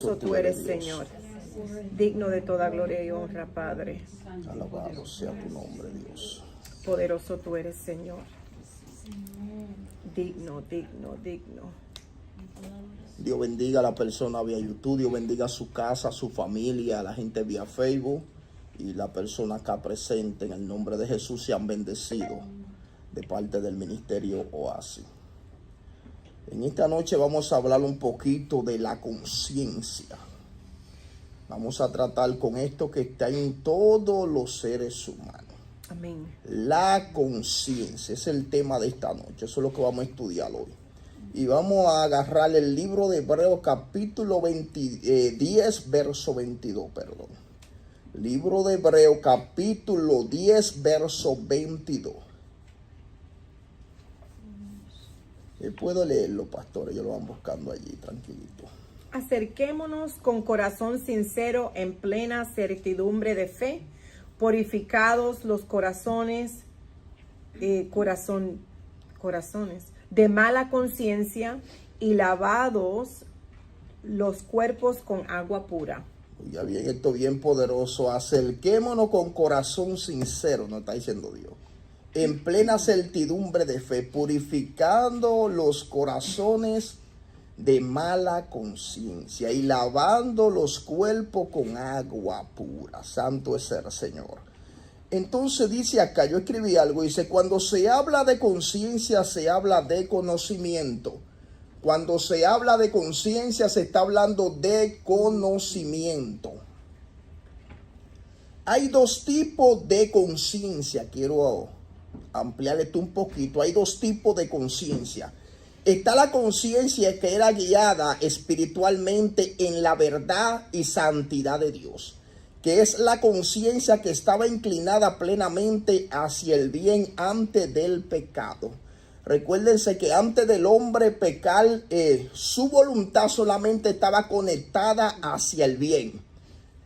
Poderoso tú eres, Señor. Digno de toda gloria y honra, Padre. Alabado sea tu nombre, Dios. Poderoso tú eres, Señor. Digno, digno, digno. Dios bendiga a la persona vía YouTube, Dios bendiga su casa, su familia, a la gente vía Facebook y la persona acá presente. En el nombre de Jesús sean bendecidos de parte del Ministerio Oasis. En esta noche vamos a hablar un poquito de la conciencia. Vamos a tratar con esto que está en todos los seres humanos. Amén. La conciencia es el tema de esta noche. Eso es lo que vamos a estudiar hoy. Y vamos a agarrar el libro de Hebreos capítulo 10, verso 22, perdón. Libro de Hebreos capítulo 10, verso 22. Puedo leerlo, pastor, ellos lo van buscando allí, tranquilito. Acerquémonos con corazón sincero en plena certidumbre de fe, purificados los corazones de mala conciencia y lavados los cuerpos con agua pura. Ya bien, esto bien poderoso. Acerquémonos con corazón sincero, nos está diciendo Dios, en plena certidumbre de fe, purificando los corazones de mala conciencia y lavando los cuerpos con agua pura. Santo es el Señor. Entonces dice acá, yo escribí algo, dice, cuando se habla de conciencia se habla de conocimiento. Cuando se habla de conciencia se está hablando de conocimiento. Hay dos tipos de conciencia, quiero ampliar esto un poquito. Hay dos tipos de conciencia. Está la conciencia que era guiada espiritualmente en la verdad y santidad de Dios, que es la conciencia que estaba inclinada plenamente hacia el bien antes del pecado. Recuérdense que antes del hombre pecar, su voluntad solamente estaba conectada hacia el bien.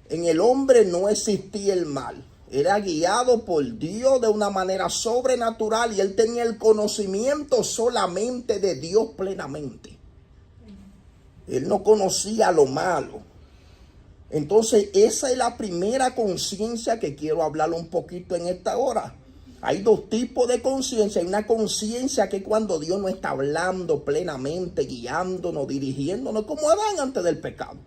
En el hombre no existía el mal. Era guiado por Dios de una manera sobrenatural y él tenía el conocimiento solamente de Dios plenamente. Él no conocía lo malo. Entonces esa es la primera conciencia que quiero hablar un poquito en esta hora. Hay dos tipos de conciencia. Hay una conciencia que cuando Dios no está hablando plenamente, guiándonos, dirigiéndonos, como Adán antes del pecado.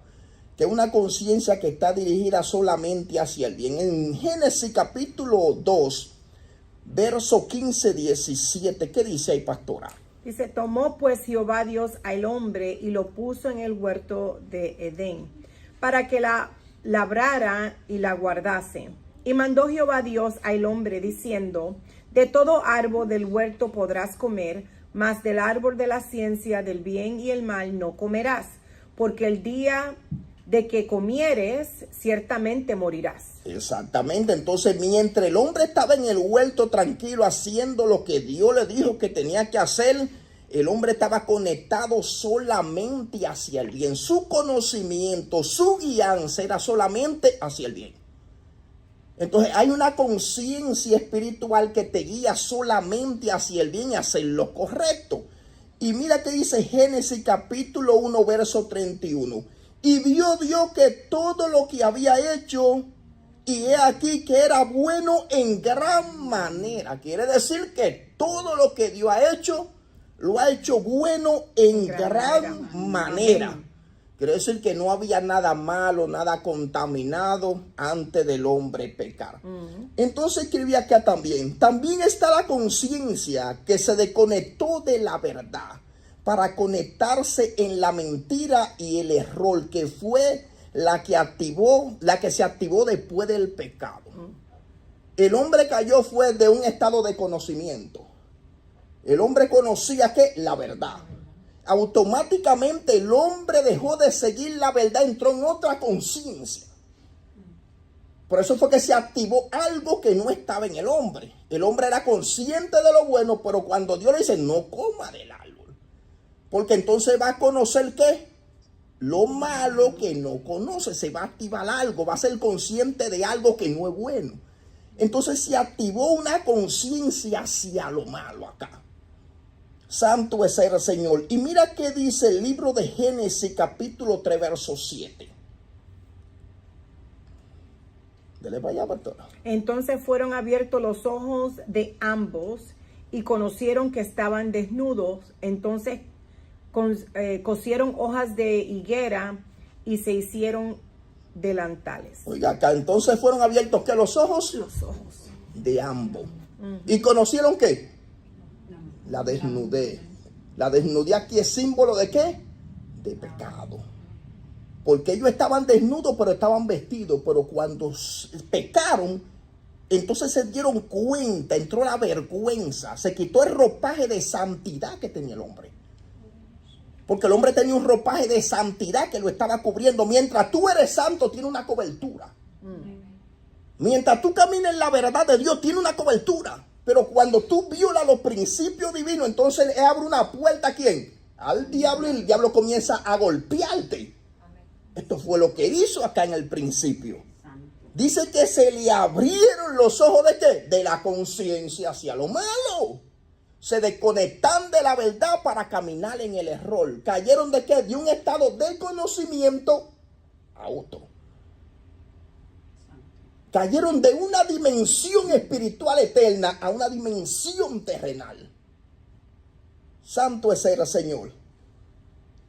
Que es una conciencia que está dirigida solamente hacia el bien. En Génesis capítulo 2, verso 15-17, ¿qué dice ahí, pastora? Dice, tomó pues Jehová Dios al hombre y lo puso en el huerto de Edén, para que la labrara y la guardase. Y mandó Jehová Dios al hombre diciendo, de todo árbol del huerto podrás comer, mas del árbol de la ciencia del bien y el mal no comerás, porque el día de que comieres, ciertamente morirás. Exactamente. Entonces, mientras el hombre estaba en el huerto tranquilo haciendo lo que Dios le dijo que tenía que hacer, el hombre estaba conectado solamente hacia el bien. Su conocimiento, su guianza era solamente hacia el bien. Entonces hay una conciencia espiritual que te guía solamente hacia el bien y hacer lo correcto. Y mira que dice Génesis capítulo 1, verso 31. Y vio Dios que todo lo que había hecho, y he aquí que era bueno en gran manera. Quiere decir que todo lo que Dios ha hecho, lo ha hecho bueno en gran manera. Quiere decir que no había nada malo, nada contaminado antes del hombre pecar. Entonces escribí acá también. También está la conciencia que se desconectó de la verdad para conectarse en la mentira y el error, que fue la que se activó después del pecado. El hombre cayó fue de un estado de conocimiento. El hombre conocía que la verdad. Automáticamente el hombre dejó de seguir la verdad, entró en otra conciencia. Por eso fue que se activó algo que no estaba en el hombre. El hombre era consciente de lo bueno, pero cuando Dios le dice no coma del árbol, porque entonces va a conocer ¿qué? Lo malo que no conoce. Se va a activar algo, va a ser consciente de algo que no es bueno. Entonces se activó una conciencia hacia lo malo acá. Santo es el Señor. Y mira qué dice el libro de Génesis capítulo 3 verso 7. Dele para allá, pastora. Entonces fueron abiertos los ojos de ambos y conocieron que estaban desnudos. Entonces cosieron hojas de higuera y se hicieron delantales. Oiga, acá entonces fueron abiertos ¿qué? Los ojos de ambos. ¿Y conocieron qué? La desnudez. La desnudez aquí es símbolo de ¿qué? De pecado. Porque ellos estaban desnudos, pero estaban vestidos. Pero cuando pecaron, entonces se dieron cuenta, entró la vergüenza. Se quitó el ropaje de santidad que tenía el hombre. Porque el hombre tenía un ropaje de santidad que lo estaba cubriendo. Mientras tú eres santo, tiene una cobertura. Mientras tú caminas en la verdad de Dios, tiene una cobertura. Pero cuando tú violas los principios divinos, entonces le abre una puerta ¿a quién? Al diablo, y el diablo comienza a golpearte. Esto fue lo que hizo acá en el principio. Dice que se le abrieron los ojos ¿de qué? De la conciencia hacia lo malo. Se desconectan de la verdad para caminar en el error. ¿Cayeron de qué? De un estado de conocimiento a otro. Cayeron de una dimensión espiritual eterna a una dimensión terrenal. Santo es el Señor.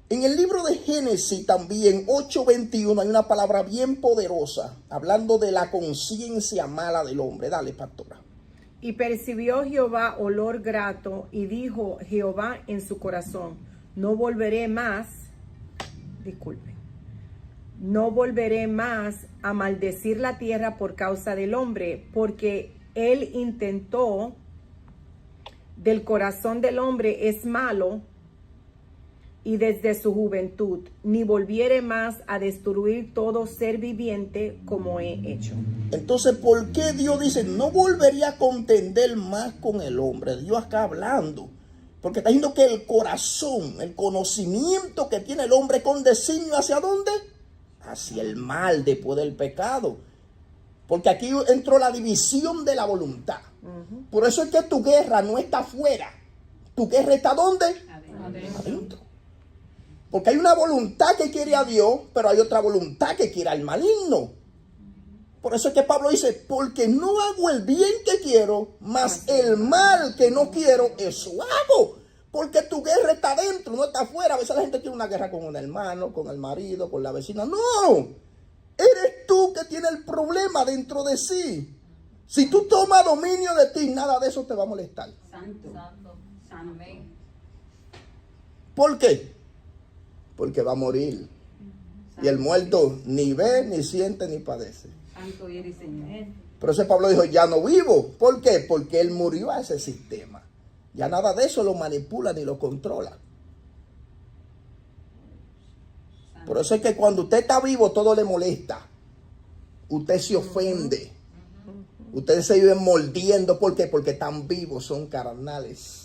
En el libro de Génesis también 8:21 hay una palabra bien poderosa hablando de la conciencia mala del hombre. Dale, pastora. Y percibió Jehová olor grato y dijo Jehová en su corazón, no volveré más a maldecir la tierra por causa del hombre, porque él intentó del corazón del hombre es malo y desde su juventud, ni volviere más a destruir todo ser viviente como he hecho. Entonces, ¿por qué Dios dice, no volvería a contender más con el hombre? Dios acá hablando. Porque está diciendo que el corazón, el conocimiento que tiene el hombre con designio ¿hacia dónde? Hacia el mal después del pecado. Porque aquí entró la división de la voluntad. Por eso es que tu guerra no está afuera. Tu guerra está ¿dónde? Adentro. Porque hay una voluntad que quiere a Dios, pero hay otra voluntad que quiere al maligno. Por eso es que Pablo dice, porque no hago el bien que quiero, mas el mal que no quiero, eso hago. Porque tu guerra está adentro, no está afuera. A veces la gente tiene una guerra con un hermano, con el marido, con la vecina. No, eres tú que tienes el problema dentro de sí. Si tú tomas dominio de ti, nada de eso te va a molestar. Santo. Amén. ¿Por qué? Porque va a morir. Y el muerto ni ve, ni siente, ni padece. Santo y eres Señor. Pero ese Pablo dijo, ya no vivo. ¿Por qué? Porque él murió a ese sistema. Ya nada de eso lo manipula ni lo controla. Por eso es que cuando usted está vivo todo le molesta. Usted se ofende. Usted se vive mordiendo. ¿Por qué? Porque están vivos, son carnales.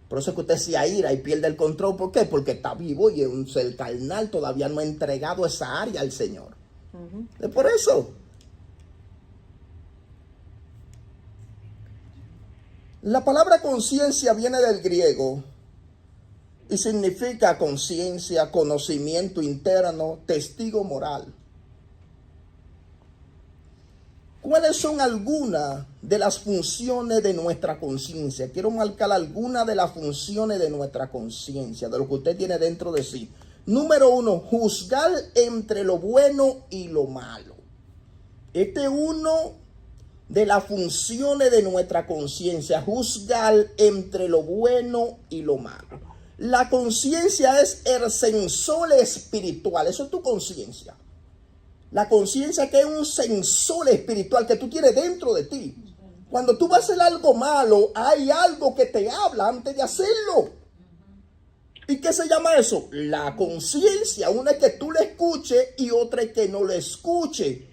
Por eso es que usted se aira y pierde el control. ¿Por qué? Porque está vivo y es un ser carnal. Todavía no ha entregado esa área al Señor. Es por eso. La palabra conciencia viene del griego y significa conciencia, conocimiento interno, testigo moral. ¿Cuáles son algunas de las funciones de nuestra conciencia? Quiero marcar algunas de las funciones de nuestra conciencia, de lo que usted tiene dentro de sí. Número 1, juzgar entre lo bueno y lo malo. Este es uno de las funciones de nuestra conciencia, juzgar entre lo bueno y lo malo. La conciencia es el sensor espiritual, eso es tu conciencia. La conciencia que es un sensor espiritual que tú tienes dentro de ti. Cuando tú vas a hacer algo malo, hay algo que te habla antes de hacerlo. ¿Y qué se llama eso? La conciencia. Una es que tú le escuches y otra es que no le escuche.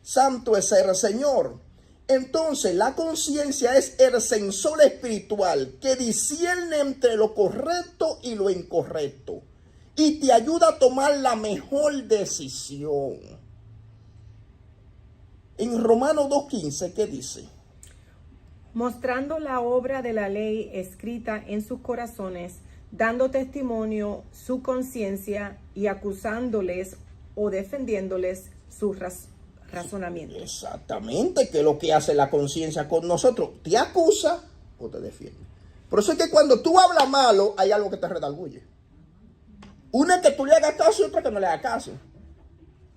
Santo es el Señor. Entonces, la conciencia es el sensor espiritual que discierne entre lo correcto y lo incorrecto. Y te ayuda a tomar la mejor decisión. En Romanos 2:15, ¿qué dice? mostrando la obra de la ley escrita en sus corazones, dando testimonio su conciencia y acusándoles o defendiéndoles sus razonamientos. Exactamente, que es lo que hace la conciencia con nosotros. ¿Te acusa o te defiende? Por eso es que cuando tú hablas malo, hay algo que te redarguye. Una es que tú le hagas caso y otra que no le hagas caso.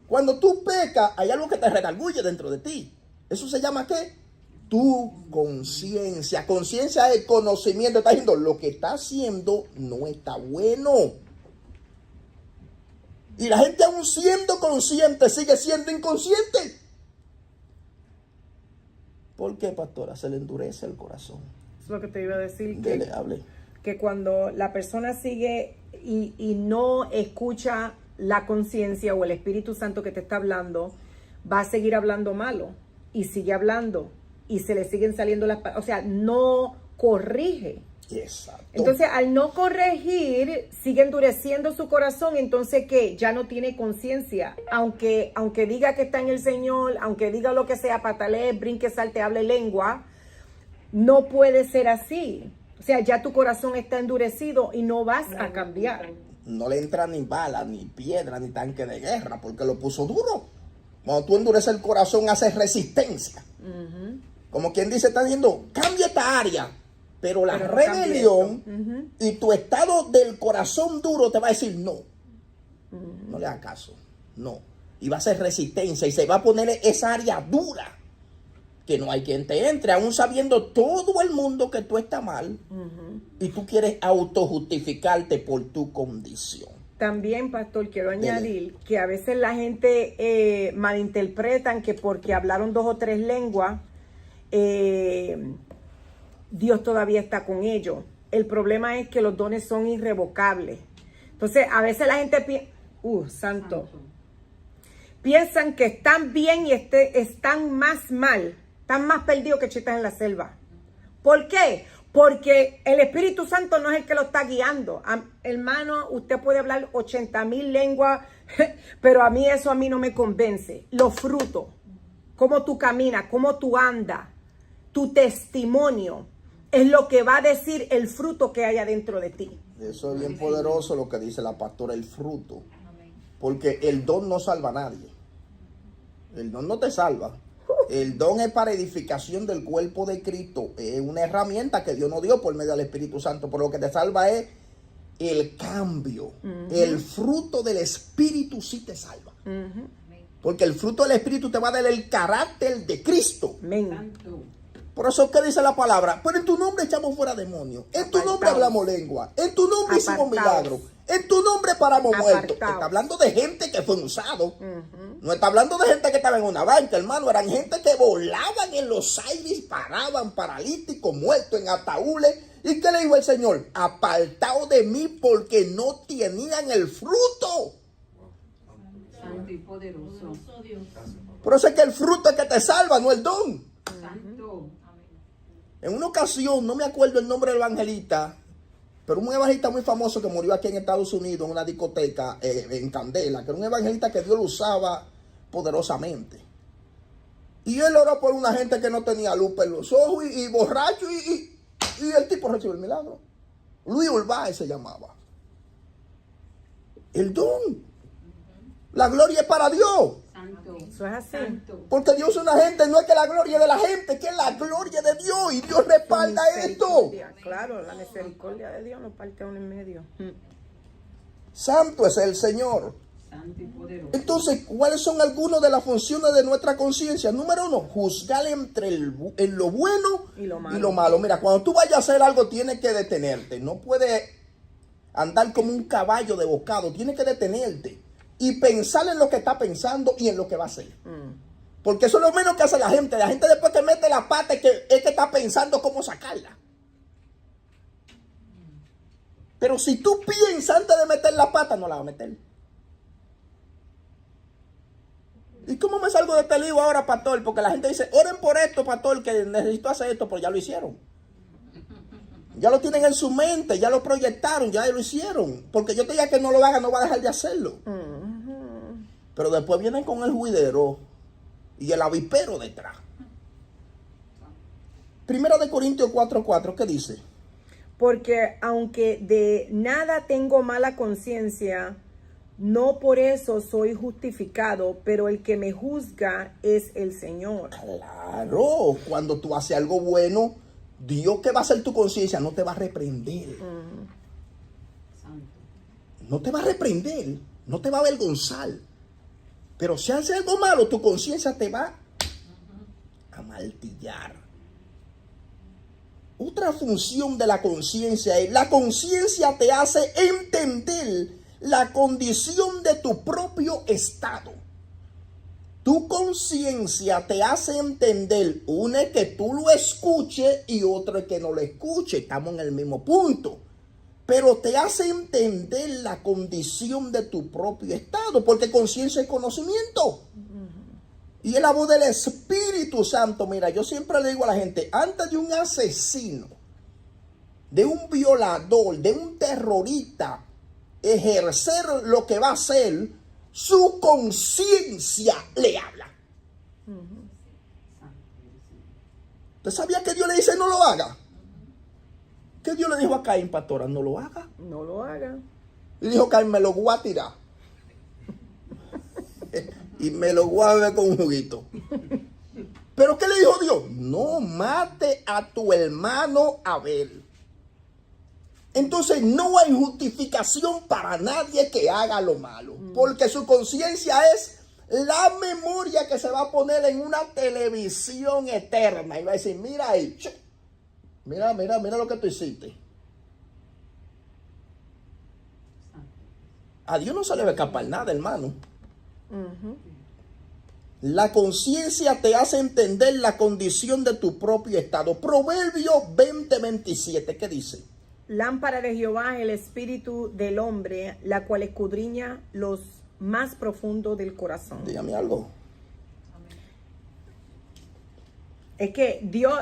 Cuando tú pecas, hay algo que te redarguye dentro de ti. ¿Eso se llama qué? Tu conciencia. Conciencia es conocimiento. Está diciendo, lo que está haciendo no está bueno. Y la gente, aún siendo consciente, sigue siendo inconsciente. ¿Por qué, pastora? Se le endurece el corazón. Es lo que te iba a decir. Dele, hable. Que cuando la persona sigue y no escucha la conciencia o el Espíritu Santo que te está hablando, va a seguir hablando malo y sigue hablando y se le siguen saliendo las palabras. O sea, no corrige. Exacto. Entonces, al no corregir, sigue endureciendo su corazón. Entonces, ¿qué? Ya no tiene conciencia. Aunque diga que está en el Señor, aunque diga lo que sea, patalee, brinque, salte, hable lengua, no puede ser así. O sea, ya tu corazón está endurecido y no vas a cambiar. No le entra ni bala, ni piedra, ni tanque de guerra, porque lo puso duro. Cuando tú endureces el corazón, haces resistencia. Como quien dice, está diciendo, cambia esta área. Pero la rebelión y tu estado del corazón duro te va a decir no. No le hagas caso. No. Y va a hacer resistencia y se va a poner esa área dura. Que no hay quien te entre, aún sabiendo todo el mundo que tú estás mal. Y tú quieres autojustificarte por tu condición. También, pastor, quiero añadir que a veces la gente malinterpretan que porque hablaron 2 o 3 lenguas, Dios todavía está con ellos. El problema es que los dones son irrevocables. Entonces, a veces la gente santo. Piensan que están bien y están más mal, están más perdidos que chitas en la selva. ¿Por qué? Porque el Espíritu Santo no es el que lo está guiando. Hermano, usted puede hablar 80,000 lenguas, pero a mí no me convence. Los frutos, cómo tú caminas, cómo tú andas, tu testimonio, es lo que va a decir el fruto que hay adentro de ti. Eso es bien poderoso lo que dice la pastora, el fruto. Porque el don no salva a nadie. El don no te salva. El don es para edificación del cuerpo de Cristo. Es una herramienta que Dios nos dio por medio del Espíritu Santo. Pero lo que te salva es el cambio. El fruto del Espíritu sí te salva. Porque el fruto del Espíritu te va a dar el carácter de Cristo. Amén. Por eso que dice la palabra, pero en tu nombre echamos fuera demonios, en tu nombre hablamos lengua, en tu nombre hicimos milagros, en tu nombre paramos muertos. Está hablando de gente que fue usado. No está hablando de gente que estaba en una banca, hermano. Eran gente que volaban en los aires, paraban paralíticos, muertos en ataúdes. ¿Y qué le dijo el Señor? Apartaos de mí porque no tenían el fruto. Santo y poderoso. Por eso es que el fruto es que te salva, no el don. Santo. En una ocasión, no me acuerdo el nombre del evangelista, pero un evangelista muy famoso que murió aquí en Estados Unidos, en una discoteca en Candela, que era un evangelista que Dios lo usaba poderosamente. Y él oró por una gente que no tenía luz en los ojos y borracho, y el tipo recibió el milagro. Luis Urbáez se llamaba. El don. La gloria es para Dios. Santo. Eso es así. Santo. Porque Dios es una gente, no es que la gloria es de la gente, que es la gloria de Dios. Y Dios respalda esto. Claro, la misericordia de Dios nos parte a uno en medio. Santo es el Señor. Santo y poderoso. Entonces, ¿cuáles son algunas de las funciones de nuestra conciencia? Número 1, juzgar entre en lo bueno y lo malo. Mira, cuando tú vayas a hacer algo, tienes que detenerte. No puedes andar como un caballo de bocado. Tienes que detenerte y pensar en lo que está pensando y en lo que va a hacer. Porque eso es lo menos que hace la gente. La gente después que mete la pata es que está pensando cómo sacarla. Pero si tú piensas antes de meter la pata, no la vas a meter. ¿Y cómo me salgo de este lío ahora, pastor? Porque la gente dice, oren por esto, pastor, que necesito hacer esto, pero ya lo hicieron. Ya lo tienen en su mente, ya lo proyectaron, ya lo hicieron. Porque yo te diga que no lo haga, no va a dejar de hacerlo. Pero después vienen con el juidero y el avispero detrás. Primera de Corintios 4:4, ¿qué dice? Porque aunque de nada tengo mala conciencia, no por eso soy justificado, pero el que me juzga es el Señor. Claro, cuando tú haces algo bueno, Dios, que va a hacer tu conciencia, no te va a reprender. Santo. No te va a reprender, no te va a avergonzar. Pero si haces algo malo, tu conciencia te va a martillar. Otra función de la conciencia es, la conciencia te hace entender la condición de tu propio estado. Tu conciencia te hace entender, una es que tú lo escuches y otra es que no lo escuches. Estamos en el mismo punto. Pero te hace entender la condición de tu propio estado, porque conciencia es conocimiento. Y es la voz del Espíritu Santo. Mira, yo siempre le digo a la gente, antes de un asesino, de un violador, de un terrorista, ejercer lo que va a hacer, su conciencia le habla. ¿Usted sabía que Dios le dice no lo haga? ¿Qué Dios le dijo a Caín, pastora? No lo haga. No lo haga. Y dijo Caín, me lo voy a tirar. Y me lo voy a beber con un juguito. ¿Pero qué le dijo Dios? No mate a tu hermano Abel. Entonces no hay justificación para nadie que haga lo malo. Porque su conciencia es la memoria que se va a poner en una televisión eterna. Y va a decir, mira ahí, mira lo que tú hiciste. A Dios no se le va a escapar nada, hermano. La conciencia te hace entender la condición de tu propio estado. Proverbios 20:27, ¿qué dice? Lámpara de Jehová es el espíritu del hombre, la cual escudriña los más profundos del corazón. Dígame algo. Es que Dios,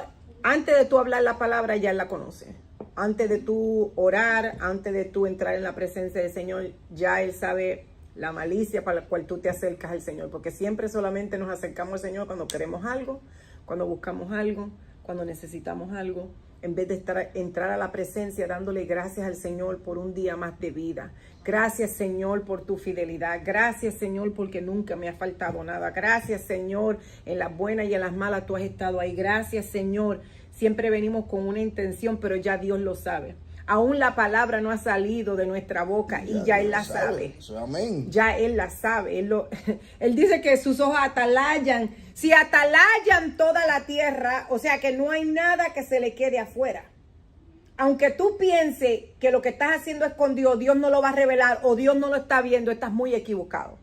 antes de tú hablar la palabra, ya Él la conoce. Antes de tú orar, antes de tú entrar en la presencia del Señor, ya Él sabe la malicia para la cual tú te acercas al Señor. Porque siempre solamente nos acercamos al Señor cuando queremos algo, cuando buscamos algo, cuando necesitamos algo, en vez de entrar a la presencia dándole gracias al Señor por un día más de vida. Gracias, Señor, por tu fidelidad. Gracias, Señor, porque nunca me ha faltado nada. Gracias, Señor, en las buenas y en las malas tú has estado ahí. Gracias, Señor. Siempre venimos con una intención, pero ya Dios lo sabe. Aún la palabra no ha salido de nuestra boca y ya Él la sabe. Amén. Ya Él la sabe. Él dice que sus ojos atalayan. Si atalayan toda la tierra, o sea que no hay nada que se le quede afuera. Aunque tú pienses que lo que estás haciendo escondido, Dios no lo va a revelar o Dios no lo está viendo, estás muy equivocado.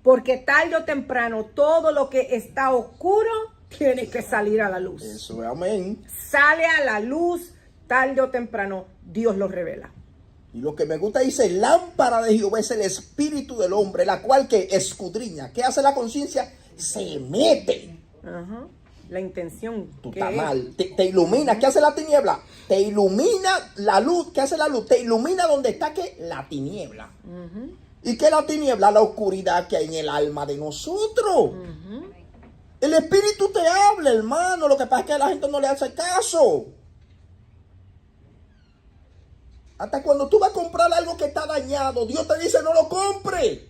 Porque tarde o temprano todo lo que está oscuro tiene que salir a la luz. Eso, amén. Sale a la luz. Tarde o temprano, Dios lo revela. Y lo que me gusta dice, lámpara de Jehová es el espíritu del hombre, la cual que escudriña. ¿Qué hace la conciencia? Se mete. Ajá. La intención. Tú estás mal. Te ilumina. ¿Qué hace la tiniebla? Te ilumina la luz. ¿Qué hace la luz? Te ilumina donde está ¿qué? La tiniebla. ¿Y qué es la tiniebla? La oscuridad que hay en el alma de nosotros. El espíritu te habla, hermano. Lo que pasa es que a la gente no le hace caso. Hasta cuando tú vas a comprar algo que está dañado, Dios te dice no lo compre.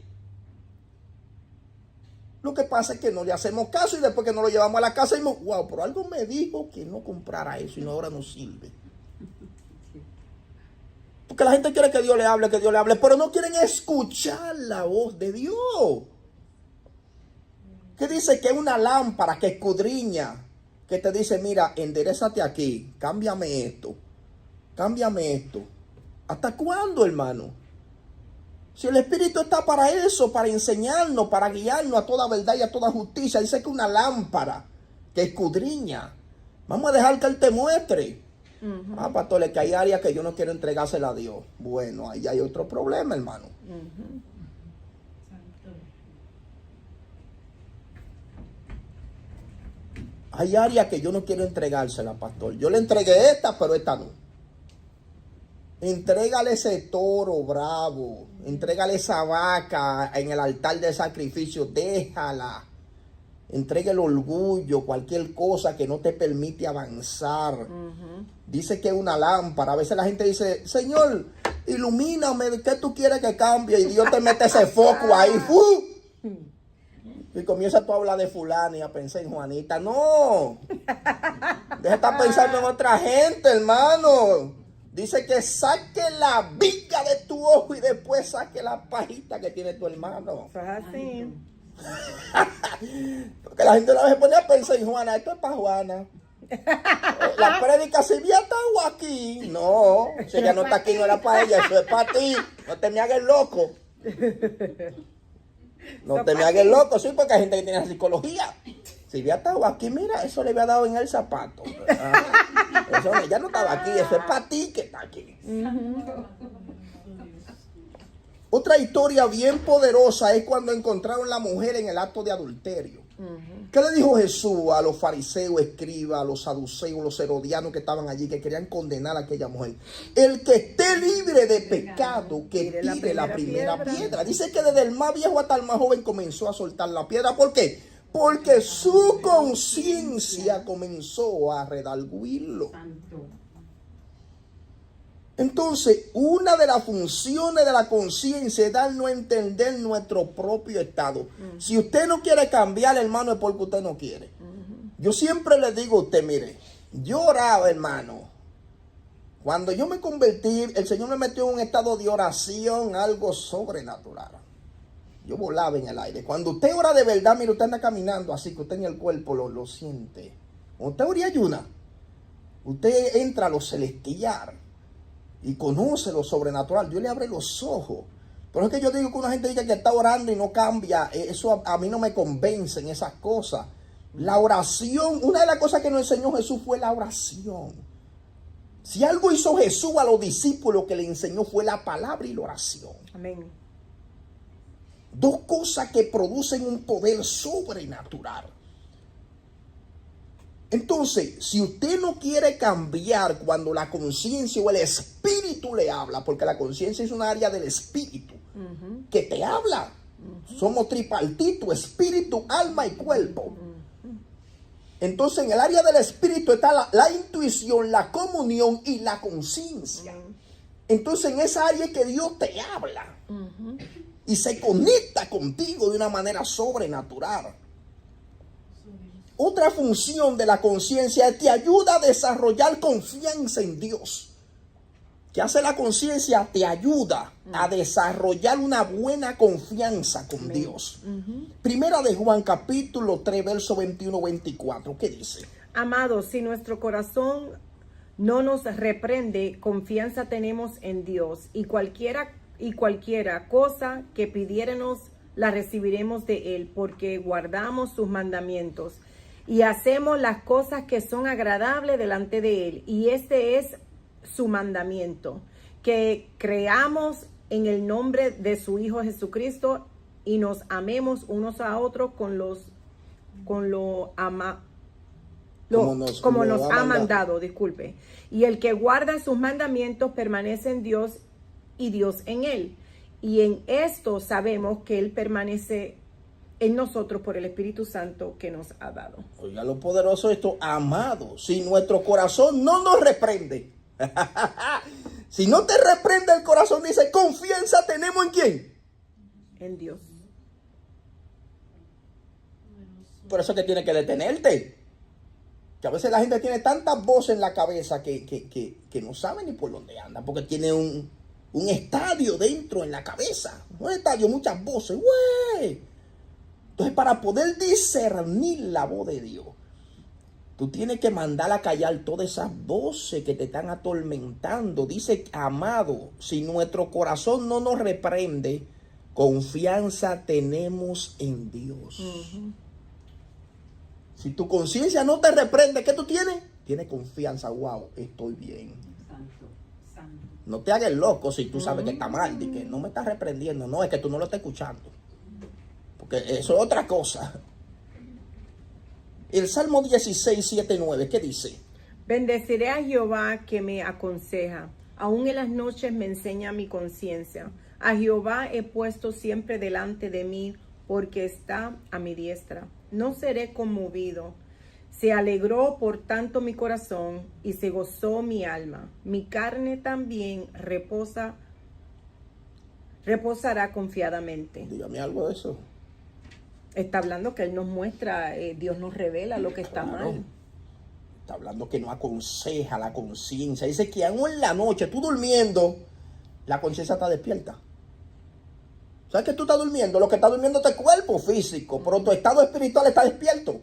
Lo que pasa es que no le hacemos caso y después que no lo llevamos a la casa decimos, wow, pero algo me dijo que no comprara eso y ahora no sirve. Porque la gente quiere que Dios le hable, pero no quieren escuchar la voz de Dios. ¿Qué dice? Que es una lámpara que escudriña, que te dice, mira, enderezate aquí, cámbiame esto. ¿Hasta cuándo, hermano? Si el Espíritu está para eso, para enseñarnos, para guiarnos a toda verdad y a toda justicia. Dice que una lámpara que escudriña. Vamos a dejar que Él te muestre. Pastor, es que hay áreas que yo no quiero entregársela a Dios. Bueno, ahí hay otro problema, hermano. Hay áreas que yo no quiero entregársela, pastor. Yo le entregué esta, pero esta no. Entrégale ese toro bravo, entrégale esa vaca en el altar de sacrificio, déjala. entrega el orgullo, cualquier cosa que no te permite avanzar. Dice que es una lámpara. A veces la gente dice, Señor, ilumíname, ¿qué tú quieres que cambie? Y Dios te mete ese foco ahí. ¡Fu! Y comienza tú a hablar de fulana y a pensar en Juanita. No. Deja de estar pensando en otra gente, hermano. Dice que saque la viga de tu ojo y después saque la pajita que tiene tu hermano. Eso es así. Porque la gente a veces pone a pensar en Juana. Esto es para Juana. La prédica, si había estado aquí. No, si ella no está aquí, no era para ella. Eso es para ti. No te me hagas loco. No te me hagas loco, sí, porque hay gente que tiene psicología. Si había estado aquí, mira, eso le había dado en el zapato. Eso ya no estaba aquí, eso es para ti que está aquí. Otra historia bien poderosa es cuando encontraron a la mujer en el acto de adulterio. ¿Qué le dijo Jesús a los fariseos, escribas, a los saduceos, los herodianos que estaban allí, que querían condenar a aquella mujer? El que esté libre de pecado, que tire la primera piedra. Dice que desde el más viejo hasta el más joven comenzó a soltar la piedra. ¿Por qué? Porque su conciencia comenzó a redarguirlo. Entonces, una de las funciones de la conciencia es darnos a entender nuestro propio estado. Si usted no quiere cambiar, hermano, es porque usted no quiere. Yo siempre le digo a usted, mire, yo oraba, hermano. Cuando yo me convertí, el Señor me metió en un estado de oración, algo sobrenatural. Yo volaba en el aire. Cuando usted ora de verdad, mire, usted anda caminando así, que usted en el cuerpo lo siente. Cuando usted ora y ayuna, usted entra a lo celestial y conoce lo sobrenatural. Dios le abre los ojos. Pero es que yo digo que una gente diga que está orando y no cambia. Eso a mí no me convence en esas cosas. La oración, una de las cosas que nos enseñó Jesús fue la oración. Si algo hizo Jesús a los discípulos, que le enseñó fue la palabra y la oración. Amén. Dos cosas que producen un poder sobrenatural. Entonces, si usted no quiere cambiar cuando la conciencia o el espíritu le habla, porque la conciencia es un área del espíritu que te habla. Somos tripartito, espíritu, alma y cuerpo. Entonces, en el área del espíritu está la intuición, la comunión y la conciencia. Entonces, en esa área es que Dios te habla y se conecta contigo de una manera sobrenatural. Otra función de la conciencia es que te ayuda a desarrollar confianza en Dios. ¿Qué hace la conciencia? Te ayuda a desarrollar una buena confianza con Dios. Primera de Juan capítulo 3, verso 21-24. ¿Qué dice? Amados, si nuestro corazón no nos reprende, confianza tenemos en Dios, y cualquiera cosa que pidiéramos la recibiremos de Él, porque guardamos sus mandamientos y hacemos las cosas que son agradables delante de Él. Y este es su mandamiento, que creamos en el nombre de su Hijo Jesucristo y nos amemos unos a otros como nos ha mandado, disculpe. Y el que guarda sus mandamientos permanece en Dios y Dios en él. Y en esto sabemos que Él permanece en nosotros por el Espíritu Santo que nos ha dado. Oiga lo poderoso de esto, amado. Si nuestro corazón no nos reprende, si no te reprende el corazón, dice, confianza tenemos en ¿quién? En Dios. Por eso que tiene que detenerte. Que a veces la gente tiene tantas voces en la cabeza que no sabe ni por dónde anda, porque tiene un estadio dentro en la cabeza. Un estadio, muchas voces. ¡Güey! Entonces, para poder discernir la voz de Dios, tú tienes que mandar a callar todas esas voces que te están atormentando. Dice, amado, si nuestro corazón no nos reprende, confianza tenemos en Dios. Si tu conciencia no te reprende, ¿qué tú tienes? Tienes confianza. Wow, estoy bien. No te hagas loco si tú sabes que está mal, y que no me estás reprendiendo. No, es que tú no lo estás escuchando. Porque eso es otra cosa. El Salmo 16, 7, 9, ¿qué dice? Bendeciré a Jehová que me aconseja. Aún en las noches me enseña mi conciencia. A Jehová he puesto siempre delante de mí. porque está a mi diestra. No seré conmovido. Se alegró por tanto mi corazón y se gozó mi alma. Mi carne también reposará confiadamente. Dígame algo de eso. Está hablando que Él nos muestra, Dios nos revela lo que está Claro. mal. Está hablando que no aconseja la conciencia. Dice que aún en la noche, tú durmiendo, la conciencia está despierta. ¿Sabes que tú estás durmiendo? Lo que está durmiendo es tu cuerpo físico, pero tu estado espiritual está despierto.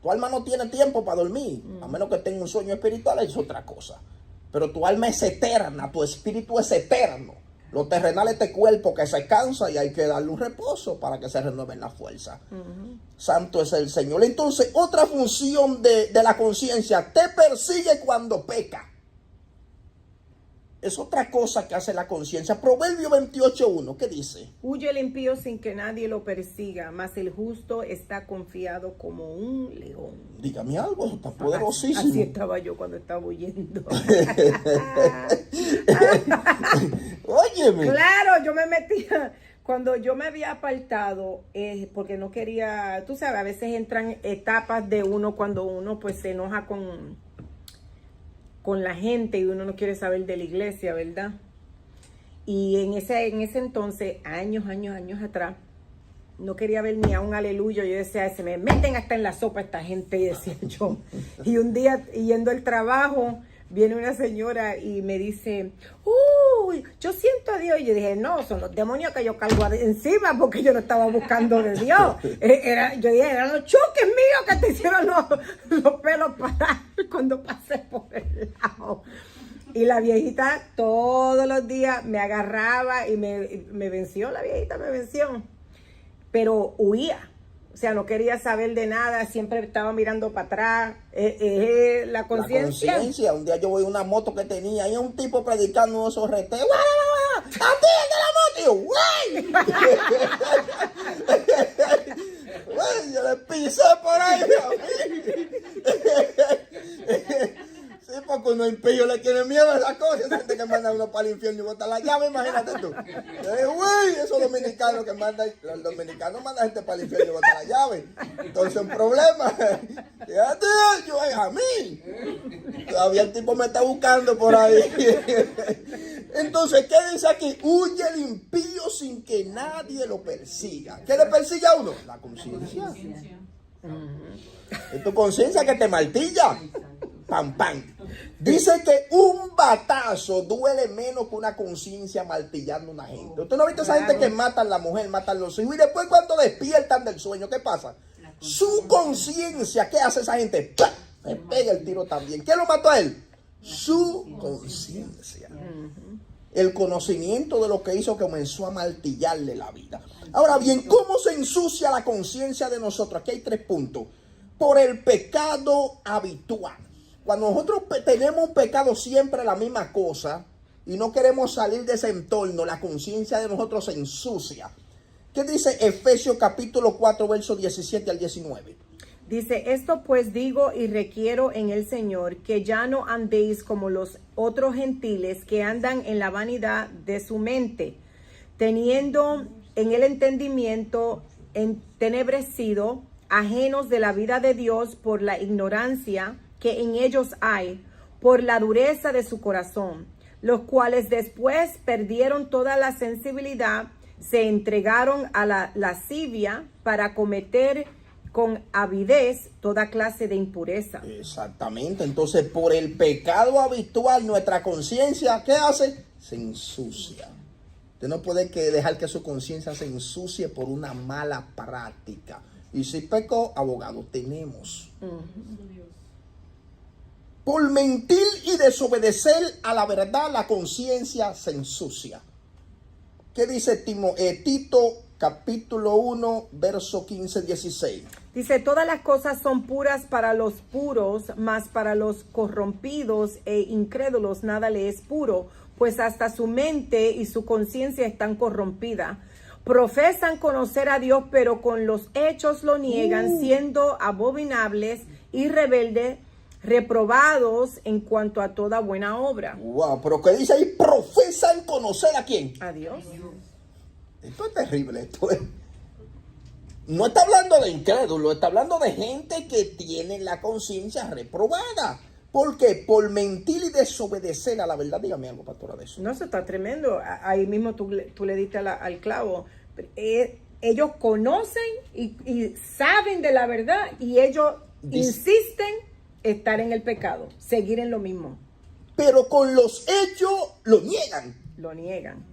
Tu alma no tiene tiempo para dormir, a menos que tenga un sueño espiritual, es otra cosa. Pero tu alma es eterna, tu espíritu es eterno. Lo terrenal es este cuerpo que se cansa y hay que darle un reposo para que se renueven las fuerzas. Santo es el Señor. Entonces, otra función de la conciencia, te persigue cuando peca. Es otra cosa que hace la conciencia. Proverbio 28:1, ¿qué dice? Huye el impío sin que nadie lo persiga, mas el justo está confiado como un león. Dígame algo, eso está Así poderosísimo. estaba yo cuando estaba huyendo. Óyeme. Claro, yo me metía, cuando yo me había apartado, porque no quería, tú sabes, a veces entran etapas de uno cuando uno pues se enoja con la gente y uno no quiere saber de la iglesia, ¿verdad? Y en ese entonces, años atrás, no quería ver ni a un aleluya. Yo decía, se me meten hasta en la sopa esta gente, y decía yo. Y un día, yendo al trabajo, viene una señora y me dice, uy, yo siento a Dios. Y yo dije, no, son los demonios que yo cargo encima, porque yo no estaba buscando de Dios. Yo dije, eran los choques míos que te hicieron los pelos parar cuando pasé por el lado. Y la viejita todos los días me agarraba y me venció, la viejita me venció. Pero huía. O sea, no quería saber de nada, siempre estaba mirando para atrás. La conciencia. La conciencia. Un día yo voy a una moto que tenía y un tipo predicando uno de esos reteos. ¡Atiende la moto! Y yo, ¡güey! Yo le pisé por ahí. Sí, porque uno impío le tiene miedo a esas cosas. Esa gente que manda a uno para el infierno y bota la llave, imagínate tú. Güey, esos dominicanos que mandan, los dominicanos mandan gente para el infierno y bota la llave. Entonces, un problema. Fíjate, yo a mí. Todavía el tipo me está buscando por ahí. Entonces, ¿qué dice aquí? Huye el impío sin que nadie lo persiga. ¿Qué le persigue a uno? La conciencia. Es tu conciencia que te martilla. Pam, pam. Dice que un batazo duele menos que una conciencia martillando a una gente. ¿Usted no ha visto esa gente que matan a la mujer, matan a los hijos y después cuando despiertan del sueño, ¿qué pasa? Su conciencia, ¿qué hace esa gente? ¡Pah! Me pega el tiro también. ¿Quién lo mató a él? Su conciencia. El conocimiento de lo que hizo comenzó a martillarle la vida. Ahora bien, ¿cómo se ensucia la conciencia de nosotros? Aquí hay 3 puntos. Por el pecado habitual. Cuando nosotros tenemos un pecado siempre la misma cosa y no queremos salir de ese entorno, la conciencia de nosotros se ensucia. ¿Qué dice Efesios capítulo 4, versos 17 al 19? Dice, esto pues digo y requiero en el Señor, que ya no andéis como los otros gentiles que andan en la vanidad de su mente, teniendo en el entendimiento entenebrecido, ajenos de la vida de Dios por la ignorancia que en ellos hay, por la dureza de su corazón, los cuales después perdieron toda la sensibilidad, se entregaron a la lascivia para cometer con avidez toda clase de impureza. Exactamente. Entonces, por el pecado habitual, nuestra conciencia, ¿qué hace? Se ensucia. Usted no puede dejar que su conciencia se ensucie por una mala práctica. Y si pecó, abogado tenemos. Por mentir y desobedecer a la verdad, la conciencia se ensucia. ¿Qué dice Tito capítulo 1, verso 15-16? Dice, todas las cosas son puras para los puros, mas para los corrompidos e incrédulos nada le es puro, pues hasta su mente y su conciencia están corrompidas. Profesan conocer a Dios, pero con los hechos lo niegan, siendo abominables y rebeldes, reprobados en cuanto a toda buena obra. Wow, pero ¿qué dice ahí? Profesan conocer a quién. A Dios. Esto es terrible, No está hablando de incrédulos, está hablando de gente que tiene la conciencia reprobada. ¿Por qué? Por mentir y desobedecer a la verdad. Dígame algo, pastora, de eso. No, eso está tremendo. Ahí mismo tú le diste al clavo. Ellos conocen y saben de la verdad y ellos insisten estar en el pecado, seguir en lo mismo. Pero con los hechos lo niegan. Lo niegan.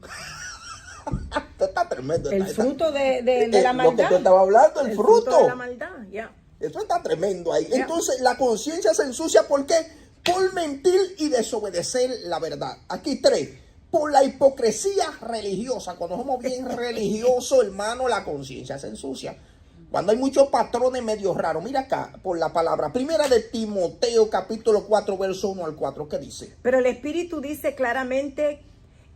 Esto está tremendo. El fruto de la Lo que maldad. tú estabas hablando, el fruto. de la maldad, ya. Eso está tremendo ahí. Ya. Entonces la conciencia se ensucia, ¿por qué? Por mentir y desobedecer la verdad. Aquí 3. Por la hipocresía religiosa. Cuando somos bien religiosos, hermano, la conciencia se ensucia. Cuando hay muchos patrones medio raros. Mira acá, por la palabra. Primera de Timoteo, capítulo 4, verso 1 al 4. ¿Qué dice? Pero el Espíritu dice claramente